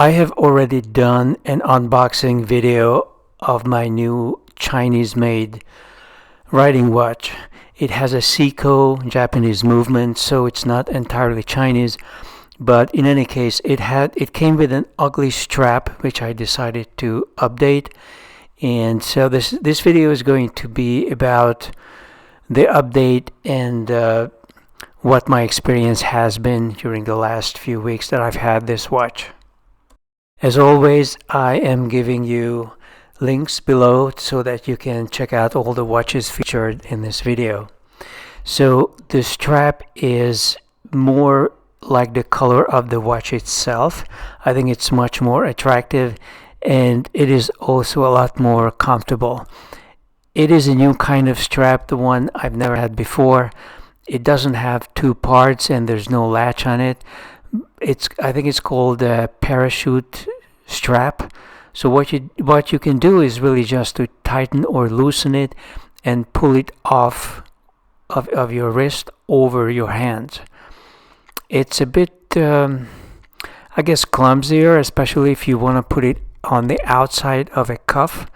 I have already done an unboxing video of my new Chinese-made riding watch. It has a Seiko Japanese movement, so it's not entirely Chinese. But in any case, it came with an ugly strap, which I decided to update. And so this video is going to be about the update and what my experience has been during the last few weeks that I've had this watch. As always, I am giving you links below so that you can check out all the watches featured in this video. So the strap is more like the color of the watch itself. I think it's much more attractive, and it is also a lot more comfortable. It is a new kind of strap, the one I've never had before. It doesn't have two parts and there's no latch on it. I think it's called a parachute strap. So what you can do is really just to tighten or loosen it and pull it off of your wrist over your hand. It's a bit I guess clumsier, especially if you want to put it on the outside of a cuff,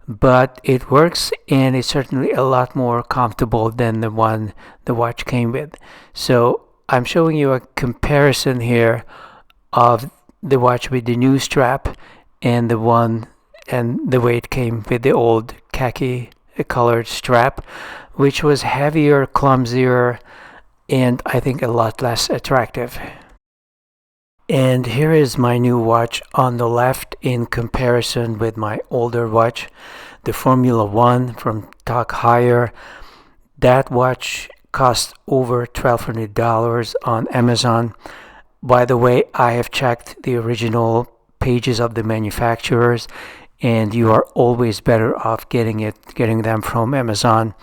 but it works, and it's certainly a lot more comfortable than the one the watch came with. So I'm showing you a comparison here of the watch with the new strap and the way it came with the old khaki colored strap, which was heavier, clumsier, and I think a lot less attractive. And here is my new watch on the left in comparison with my older watch, the Formula 1 from Heuer. That watch cost over $1,200 on Amazon. By the way, I have checked the original pages of the manufacturers, and you are always better off getting them from Amazon.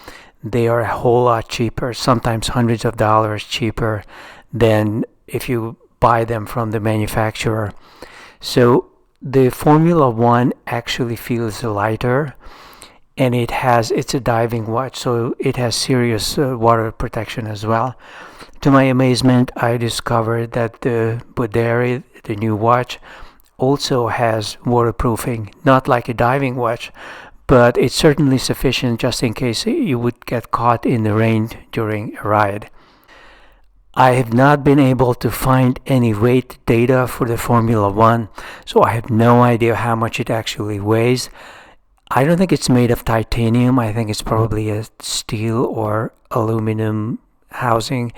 They are a whole lot cheaper, sometimes hundreds of dollars cheaper than if you buy them from the manufacturer. So the Formula 1 actually feels lighter, and it's a diving watch, so it has serious water protection as well. To my amazement, I discovered that the Boderry, the new watch, also has waterproofing, not like a diving watch, but it's certainly sufficient just in case you would get caught in the rain during a ride. I have not been able to find any weight data for the Formula 1, so I have no idea how much it actually weighs. I don't think it's made of titanium. I think it's probably a steel or aluminum housing.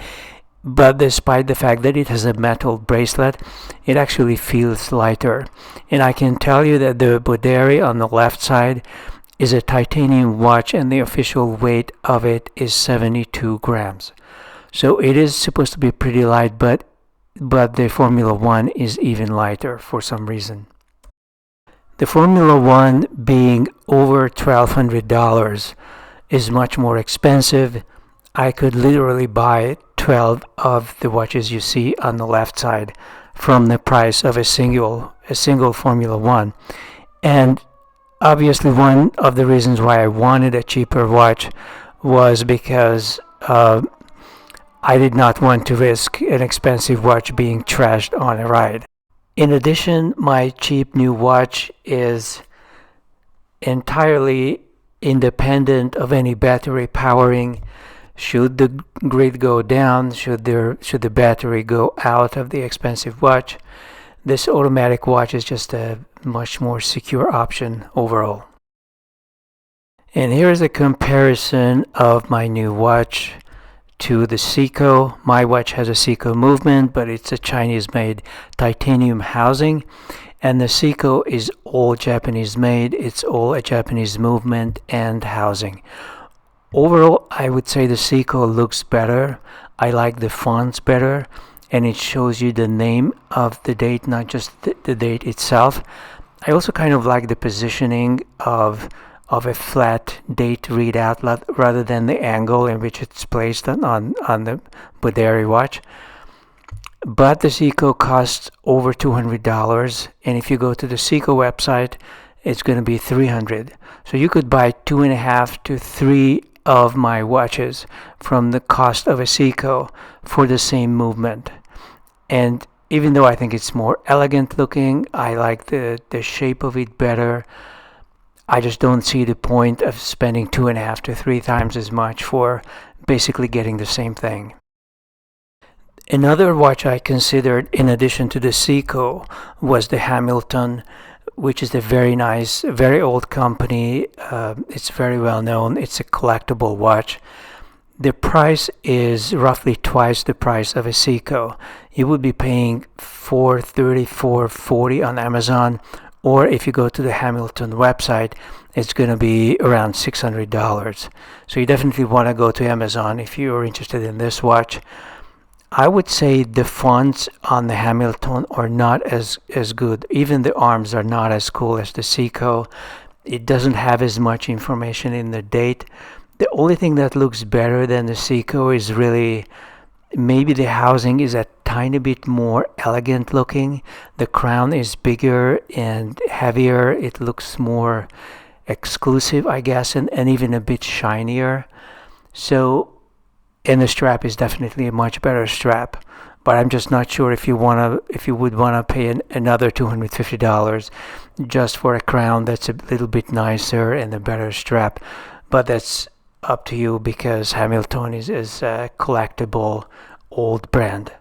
But despite the fact that it has a metal bracelet, it actually feels lighter. And I can tell you that the Boderry on the left side is a titanium watch, and the official weight of it is 72 grams. So it is supposed to be pretty light, but the Formula 1 is even lighter for some reason. The Formula 1 being over $1,200 is much more expensive. I could literally buy 12 of the watches you see on the left side from the price of a single Formula 1. And obviously one of the reasons why I wanted a cheaper watch was because I did not want to risk an expensive watch being trashed on a ride. In addition, my cheap new watch is entirely independent of any battery powering. Should the grid go down, should the battery go out of the expensive watch, this automatic watch is just a much more secure option overall. And here is a comparison of my new watch to the Seiko. My watch has a Seiko movement, but it's a Chinese-made titanium housing, and the Seiko is all Japanese-made. It's all a Japanese movement and housing. Overall, I would say the Seiko looks better. I like the fonts better, and it shows you the name of the date, not just the date itself. I also kind of like the positioning of a flat date readout rather than the angle in which it's placed on the Boderry watch. But the Seiko costs over $200, and if you go to the Seiko website, it's going to be $300. So you could buy 2.5 to 3 of my watches from the cost of a Seiko for the same movement. And Even though I think it's more elegant looking, I like the shape of it better. I just don't see the point of spending 2.5 to 3 times as much for basically getting the same thing. Another watch I considered in addition to the Seiko was the Hamilton, which is a very nice, very old company. It's very well known. It's a collectible watch. The price is roughly twice the price of a Seiko. You would be paying $430, $440 on Amazon, or if you go to the Hamilton website, it's going to be around $600. So you definitely want to go to Amazon if you're interested in this watch. I would say the fonts on the Hamilton are not as good. Even the arms are not as cool as the Seiko. It doesn't have as much information in the date. The only thing that looks better than the Seiko is really maybe the housing is a tiny bit more elegant looking. The crown is bigger and heavier. It looks more exclusive, I guess, and even a bit shinier. So, and the strap is definitely a much better strap. But I'm just not sure if you would wanna pay another $250 just for a crown that's a little bit nicer and a better strap. But that's up to you because Hamilton is a collectible old brand.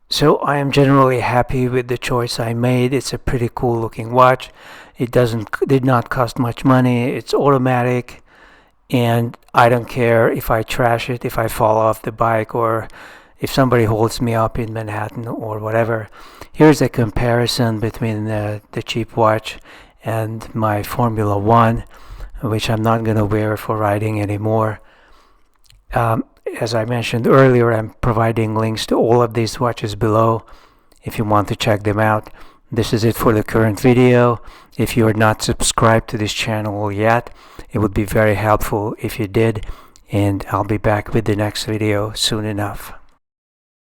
So I am generally happy with the choice I made. It's a pretty cool looking watch. It did not cost much money. It's automatic, and I don't care if I trash it, if I fall off the bike, or if somebody holds me up in Manhattan or whatever. Here's a comparison between the cheap watch and my Formula One, which I'm not going to wear for riding anymore. As I mentioned earlier, I'm providing links to all of these watches below if you want to check them out. This is it for the current video. If you are not subscribed to this channel yet, it would be very helpful if you did, and I'll be back with the next video soon enough.